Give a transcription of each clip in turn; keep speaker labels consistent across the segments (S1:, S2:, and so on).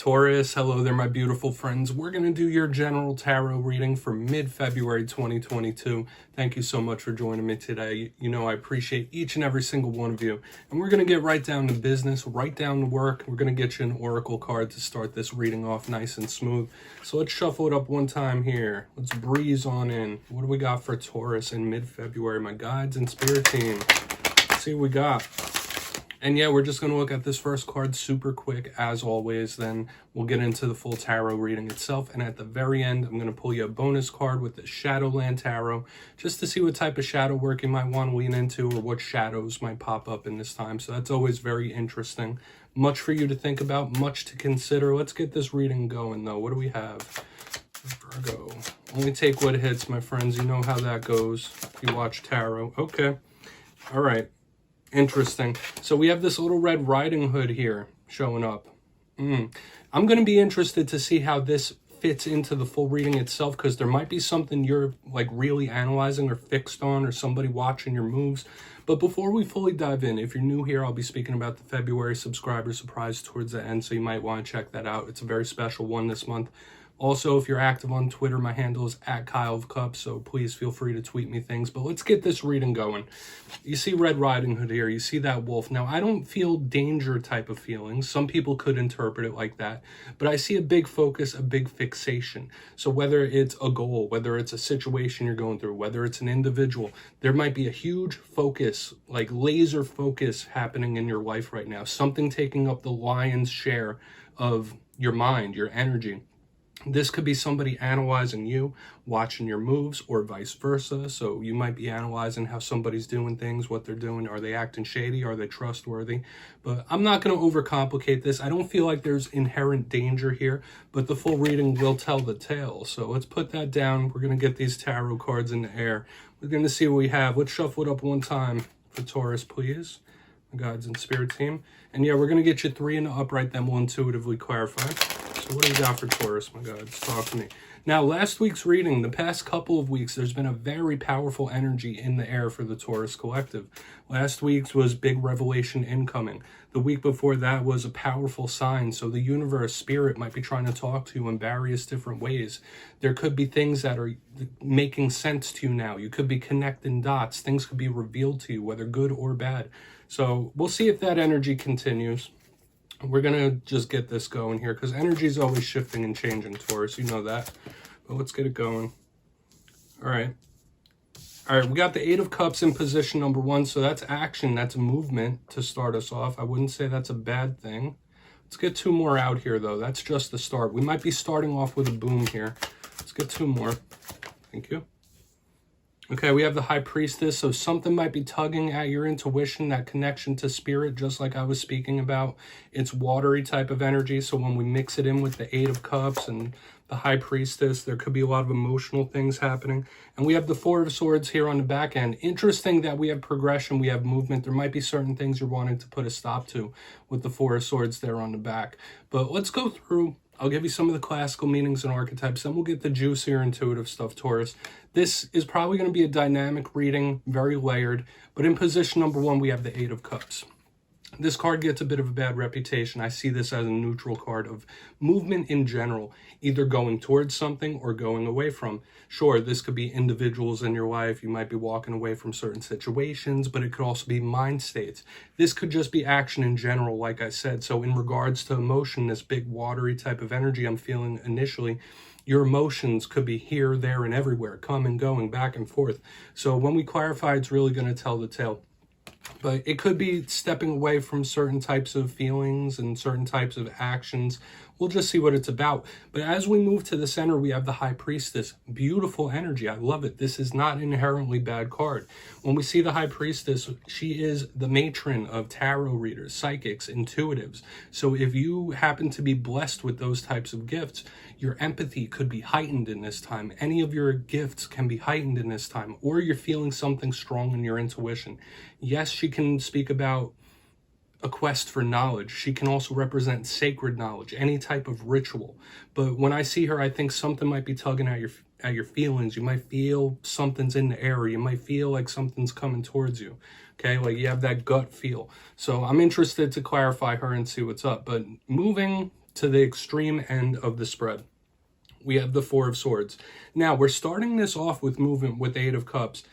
S1: Taurus, hello there, my beautiful friends. We're going to do your general tarot reading for mid-February 2022. Thank you so much for joining me today. You know I appreciate each and every single one of you. And we're going to get right down to business, right down to work. We're going to get you an oracle card to start this reading off nice and smooth. So let's shuffle it up one time here. Let's breeze on in. What do we got for Taurus in mid-February? My guides and spirit team. Let's see what we got. And yeah, we're just going to look at this first card super quick, as always. Then we'll get into the full tarot reading itself. And at the very end, I'm going to pull you a bonus card with the Shadowland Tarot, just to see what type of shadow work you might want to lean into or what shadows might pop up in this time. So that's always very interesting. Much for you to think about, much to consider. Let's get this reading going, though. What do we have? Virgo. Only take what hits, my friends. You know how that goes if you watch tarot. Okay. All right. Interesting. So we have this little Red Riding Hood here showing up. I'm going to be interested to see how this fits into the full reading itself, because there might be something you're like really analyzing or fixed on, or somebody watching your moves. But before we fully dive in, if you're new here, I'll be speaking about the February subscriber surprise towards the end, so you might want to check that out. It's a very special one this month. Also, if you're active on Twitter, my handle is @KyleofCups, so please feel free to tweet me things. But let's get this reading going. You see Red Riding Hood here. You see that wolf. Now, I don't feel danger type of feelings. Some people could interpret it like that. But I see a big focus, a big fixation. So whether it's a goal, whether it's a situation you're going through, whether it's an individual, there might be a huge focus, like laser focus happening in your life right now. Something taking up the lion's share of your mind, your energy. This could be somebody analyzing you, watching your moves, or vice versa. So you might be analyzing how somebody's doing things, what they're doing. Are they acting shady? Are they trustworthy? But I'm not going to overcomplicate this. I don't feel like there's inherent danger here, but the full reading will tell the tale. So let's put that down. We're going to get these tarot cards in the air. We're going to see what we have. Let's shuffle it up one time for Taurus, please. My guides and spirit team. And yeah, we're going to get you 3 in the upright, then we'll intuitively clarify. So what do we got for Taurus, my guys? Talk to me. Now, last week's reading, the past couple of weeks, there's been a very powerful energy in the air for the Taurus collective. Last week's was big revelation incoming. The week before that was a powerful sign. So the universe, spirit might be trying to talk to you in various different ways. There could be things that are making sense to you now. You could be connecting dots. Things could be revealed to you, whether good or bad. So we'll see if that energy continues. We're going to just get this going here, because energy is always shifting and changing, Taurus. You know that. But let's get it going. All right. All right, we got the 8 of Cups in position number 1. So that's action. That's movement to start us off. I wouldn't say that's a bad thing. Let's get 2 more out here, though. That's just the start. We might be starting off with a boom here. Let's get 2 more. Thank you. Okay, we have the High Priestess, so something might be tugging at your intuition, that connection to spirit, just like I was speaking about. It's watery type of energy, so when we mix it in with the 8 of Cups and the High Priestess, there could be a lot of emotional things happening. And we have the 4 of Swords here on the back end. Interesting that we have progression, we have movement. There might be certain things you're wanting to put a stop to with the 4 of Swords there on the back. But let's go through. I'll give you some of the classical meanings and archetypes, then we'll get the juicier intuitive stuff, Taurus. This is probably going to be a dynamic reading, very layered, but in position number 1, we have the 8 of Cups. This card gets a bit of a bad reputation. I see this as a neutral card of movement in general, either going towards something or going away from. Sure, this could be individuals in your life. You might be walking away from certain situations, but it could also be mind states. This could just be action in general, like I said. So in regards to emotion, this big watery type of energy I'm feeling initially, your emotions could be here, there, and everywhere, coming, going, back and forth. So when we clarify, it's really going to tell the tale. But it could be stepping away from certain types of feelings and certain types of actions. We'll just see what it's about. But as we move to the center, we have the High Priestess. Beautiful energy. I love it. This is not an inherently bad card. When we see the High Priestess, she is the matron of tarot readers, psychics, intuitives. So if you happen to be blessed with those types of gifts, your empathy could be heightened in this time. Any of your gifts can be heightened in this time. Or you're feeling something strong in your intuition. Yes, she can speak about a quest for knowledge. She can also represent sacred knowledge, any type of ritual. But when I see her, I think something might be tugging at your feelings. You might feel something's in the air. You might feel like something's coming towards you. Okay, like you have that gut feel. So I'm interested to clarify her and see what's up. But moving to the extreme end of the spread. We have the Four of Swords. Now, we're starting this off with movement with the Eight of Cups.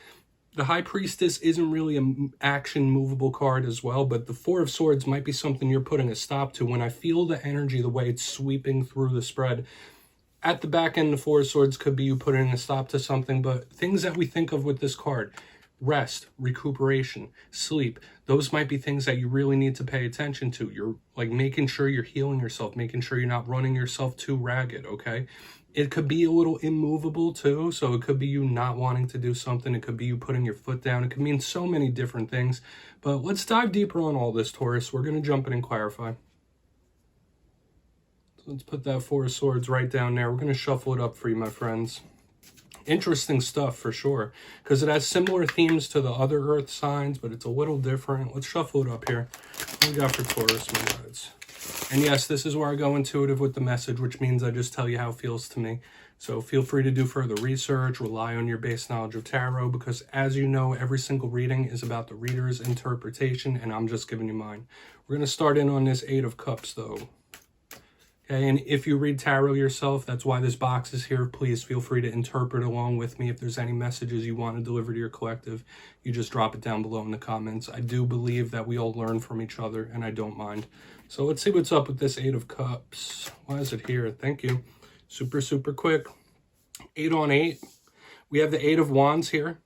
S1: The High Priestess isn't really an action movable card as well, but the Four of Swords might be something you're putting a stop to. When I feel the energy, the way it's sweeping through the spread, at the back end, the Four of Swords could be you putting a stop to something, but things that we think of with this card, rest, recuperation, sleep, those might be things that you really need to pay attention to. You're like making sure you're healing yourself, making sure you're not running yourself too ragged, okay? It could be a little immovable too, so it could be you not wanting to do something. It could be you putting your foot down. It could mean so many different things. But let's dive deeper on all this, Taurus. We're going to jump in and clarify. So let's put that Four of Swords right down there. We're going to shuffle it up for you, my friends. Interesting stuff for sure, because it has similar themes to the other earth signs, but it's a little different. Let's shuffle it up here. What do we got for Taurus, my guys? And yes, this is where I go intuitive with the message, which means I just tell you how it feels to me. So feel free to do further research, rely on your base knowledge of tarot, because as you know, every single reading is about the reader's interpretation, and I'm just giving you mine. We're going to start in on this Eight of Cups, though. Okay, and if you read tarot yourself, that's why this box is here. Please feel free to interpret along with me. If there's any messages you want to deliver to your collective, you just drop it down below in the comments. I do believe that we all learn from each other, and I don't mind. So let's see what's up with this Eight of Cups. Why is it here? Thank you. Super, super quick. 8 on 8. We have the Eight of Wands here.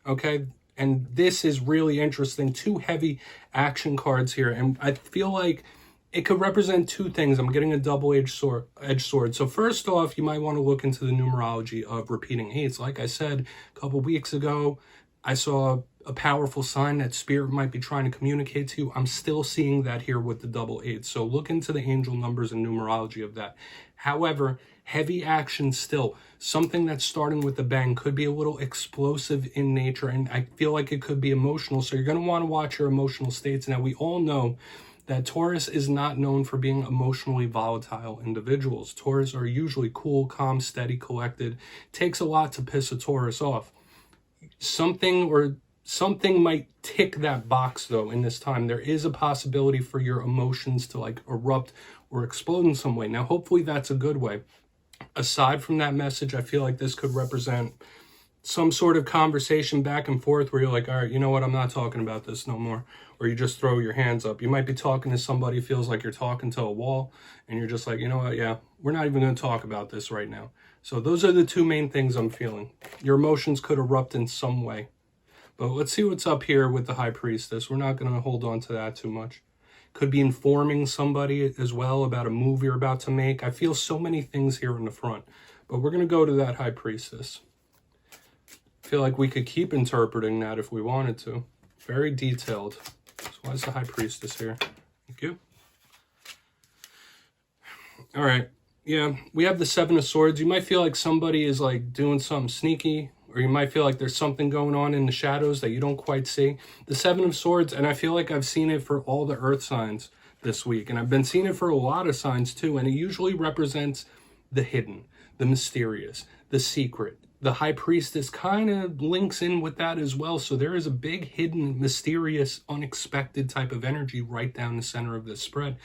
S1: Okay, and this is really interesting. Two heavy action cards here, and I feel like it could represent two things. I'm getting a double-edged sword. So first off, you might want to look into the numerology of repeating eights. Like I said a couple weeks ago, I saw a powerful sign that spirit might be trying to communicate to you. I'm still seeing that here with the double eights. So look into the angel numbers and numerology of that. However, heavy action still. Something that's starting with a bang could be a little explosive in nature, and I feel like it could be emotional. So you're going to want to watch your emotional states. Now, we all know that Taurus is not known for being emotionally volatile individuals. Taurus are usually cool, calm, steady, collected. Takes a lot to piss a Taurus off. Something might tick that box, though, in this time. There is a possibility for your emotions to like erupt or explode in some way. Now, hopefully that's a good way. Aside from that message, I feel like this could represent some sort of conversation back and forth where you're like, all right, you know what, I'm not talking about this no more. Or you just throw your hands up. You might be talking to somebody, feels like you're talking to a wall, and you're just like, you know what, yeah, we're not even going to talk about this right now. So those are the two main things I'm feeling. Your emotions could erupt in some way. But let's see what's up here with the High Priestess. We're not going to hold on to that too much. Could be informing somebody as well about a move you're about to make. I feel so many things here in the front. But we're going to go to that High Priestess. I feel like we could keep interpreting that if we wanted to. Very detailed. So why is the High Priestess here? Thank you. All right. Yeah, we have the Seven of Swords. You might feel like somebody is like doing something sneaky, or you might feel like there's something going on in the shadows that you don't quite see. The Seven of Swords, and I feel like I've seen it for all the earth signs this week, and I've been seeing it for a lot of signs too, and it usually represents the hidden, the mysterious, the secret. The High Priestess kind of links in with that as well. So there is a big, hidden, mysterious, unexpected type of energy right down the center of this spread.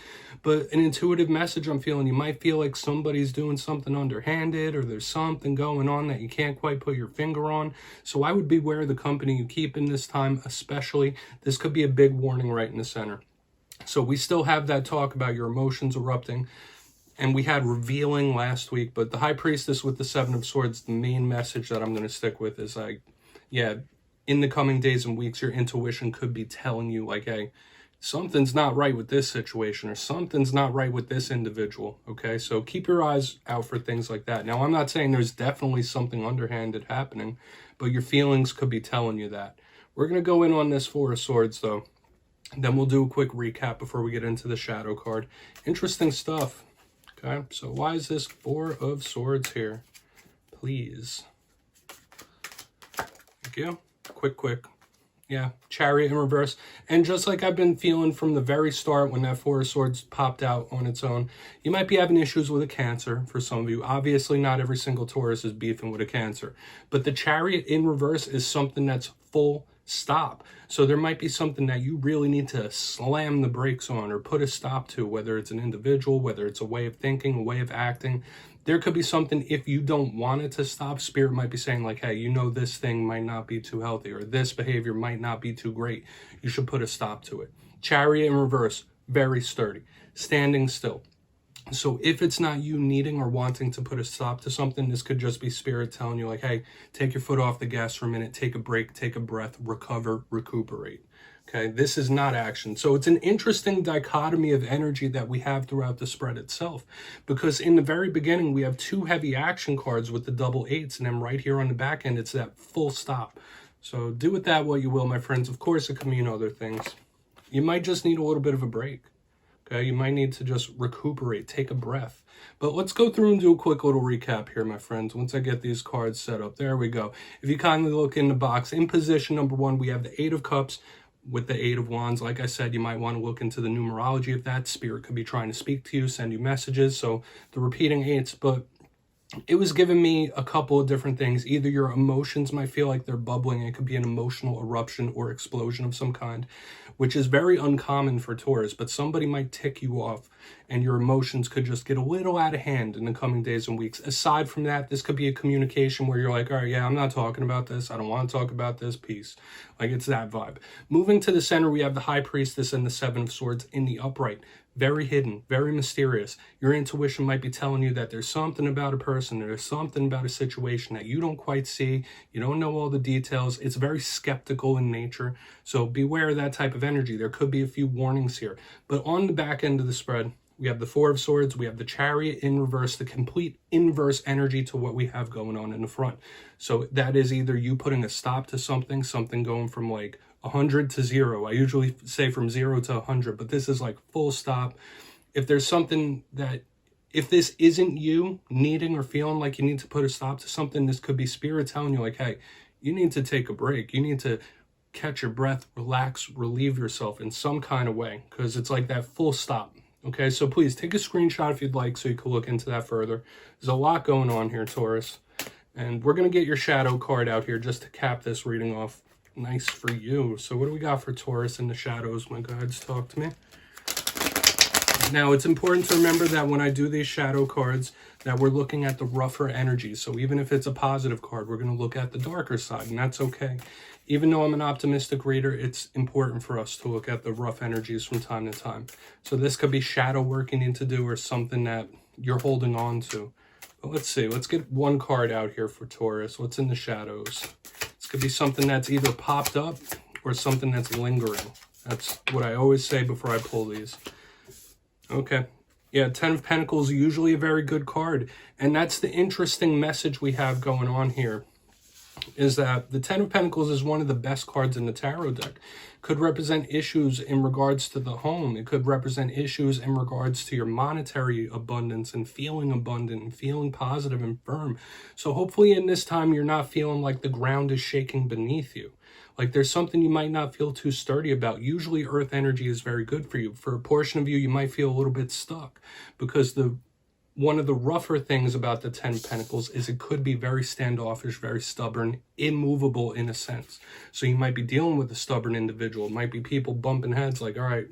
S1: But an intuitive message I'm feeling, you might feel like somebody's doing something underhanded, or there's something going on that you can't quite put your finger on. So I would beware of the company you keep in this time, especially. This could be a big warning right in the center. So we still have that talk about your emotions erupting. And we had revealing last week, but the High Priestess with the Seven of Swords, the main message that I'm going to stick with is like, yeah, in the coming days and weeks, your intuition could be telling you like, hey, something's not right with this situation, or something's not right with this individual, okay? So keep your eyes out for things like that. Now, I'm not saying there's definitely something underhanded happening, but your feelings could be telling you that. We're going to go in on this Four of Swords, though. Then we'll do a quick recap before we get into the Shadow card. Interesting stuff. Okay, so why is this Four of Swords here? Please. Thank you. Quick. Yeah, Chariot in reverse. And just like I've been feeling from the very start when that Four of Swords popped out on its own, you might be having issues with a Cancer for some of you. Obviously, not every single Taurus is beefing with a Cancer. But the Chariot in reverse is something that's full stop. So there might be something that you really need to slam the brakes on or put a stop to, whether it's an individual, whether it's a way of thinking, a way of acting. There could be something, if you don't want it to stop, Spirit might be saying like, hey, you know, this thing might not be too healthy, or this behavior might not be too great. You should put a stop to it. Chariot in reverse, very sturdy, standing still. So if it's not you needing or wanting to put a stop to something, this could just be Spirit telling you like, hey, take your foot off the gas for a minute, take a break, take a breath, recover, recuperate. Okay, this is not action. So it's an interesting dichotomy of energy that we have throughout the spread itself, because in the very beginning, we have 2 heavy action cards with the double 8s, and then right here on the back end, it's that full stop. So do with that what you will, my friends. Of course, it can mean other things. You might just need a little bit of a break. Okay, you might need to just recuperate, take a breath. But let's go through and do a quick little recap here, my friends, once I get these cards set up. There we go. If you kindly look in the box, in position number 1, we have the 8 of Cups with the 8 of Wands. Like I said, you might want to look into the numerology of that. Spirit could be trying to speak to you, send you messages. So the repeating 8s, but it was giving me a couple of different things. Either your emotions might feel like they're bubbling. It could be an emotional eruption or explosion of some kind, which is very uncommon for Taurus, but somebody might tick you off and your emotions could just get a little out of hand in the coming days and weeks. Aside from that, this could be a communication where you're like, all right, yeah, I'm not talking about this. I don't want to talk about this. Peace. Like, it's that vibe. Moving to the center, we have the High Priestess and the 7 of Swords in the upright. Very hidden, very mysterious. Your intuition might be telling you that there's something about a person, there's something about a situation that you don't quite see. You don't know all the details. It's very skeptical in nature. So beware of that type of energy. There could be a few warnings here. But on the back end of the spread, we have the 4 of Swords, we have the Chariot in reverse, the complete inverse energy to what we have going on in the front. So that is either you putting a stop to something going from like 100 to 0. I usually say from 0 to 100, but this is like full stop. If there's something that, if this isn't you needing or feeling like you need to put a stop to something, this could be Spirit telling you like, hey, you need to take a break. You need to catch your breath, relax, relieve yourself in some kind of way, because it's like that full stop. Okay, so please take a screenshot if you'd like so you can look into that further. There's a lot going on here, Taurus. And we're going to get your shadow card out here just to cap this reading off. Nice for you. So what do we got for Taurus in the shadows? My guides, talk to me. Now, it's important to remember that when I do these shadow cards, that we're looking at the rougher energy. So even if it's a positive card, we're going to look at the darker side, and that's okay. Even though I'm an optimistic reader, it's important for us to look at the rough energies from time to time. So this could be shadow work you need to do, or something that you're holding on to. But let's see. Let's get one card out here for Taurus. What's in the shadows? This could be something that's either popped up or something that's lingering. That's what I always say before I pull these. Okay. Yeah, 10 of Pentacles, usually a very good card. And that's the interesting message we have going on here, is that the 10 of Pentacles is one of the best cards in the tarot deck. Could represent issues in regards to the home. It could represent issues in regards to your monetary abundance and feeling abundant and feeling positive and firm. So hopefully in this time, you're not feeling like the ground is shaking beneath you. Like there's something you might not feel too sturdy about. Usually earth energy is very good for you. For a portion of you, you might feel a little bit stuck, because one of the rougher things about the 10 of Pentacles is it could be very standoffish, very stubborn, immovable in a sense. So you might be dealing with a stubborn individual. It might be people bumping heads like, all right,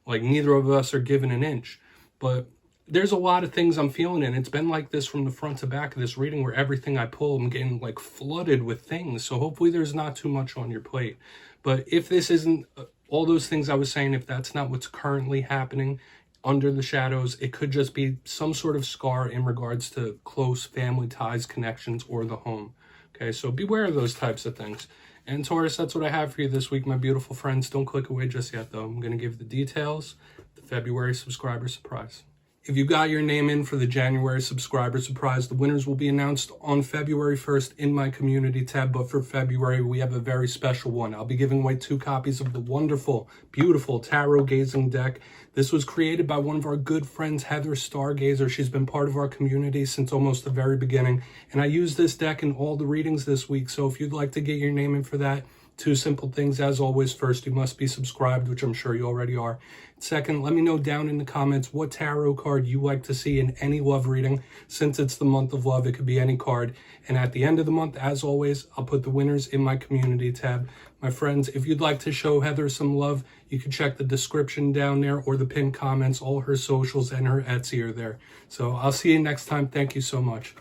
S1: like neither of us are given an inch. But there's a lot of things I'm feeling, and it's been like this from the front to back of this reading, where everything I pull, I'm getting like flooded with things. So hopefully there's not too much on your plate. But if this isn't all those things I was saying, if that's not what's currently happening under the shadows, it could just be some sort of scar in regards to close family ties, connections, or the home. Okay, so beware of those types of things. And Taurus, that's what I have for you this week, my beautiful friends. Don't click away just yet, though. I'm going to give the details, the February subscriber surprise. If you got your name in for the January subscriber surprise, the winners will be announced on February 1st in my community tab. But for February, we have a very special one. I'll be giving away 2 copies of the wonderful, beautiful tarot gazing deck. This was created by one of our good friends, Heather Stargazer. She's been part of our community since almost the very beginning. And I use this deck in all the readings this week. So if you'd like to get your name in for that, 2 simple things as always. First, you must be subscribed, which I'm sure you already are. Second, let me know down in the comments what tarot card you like to see in any love reading. Since it's the month of love, it could be any card. And at the end of the month, as always, I'll put the winners in my community tab. My friends, if you'd like to show Heather some love, you can check the description down there or the pinned comments. All her socials and her Etsy are there. So I'll see you next time. Thank you so much.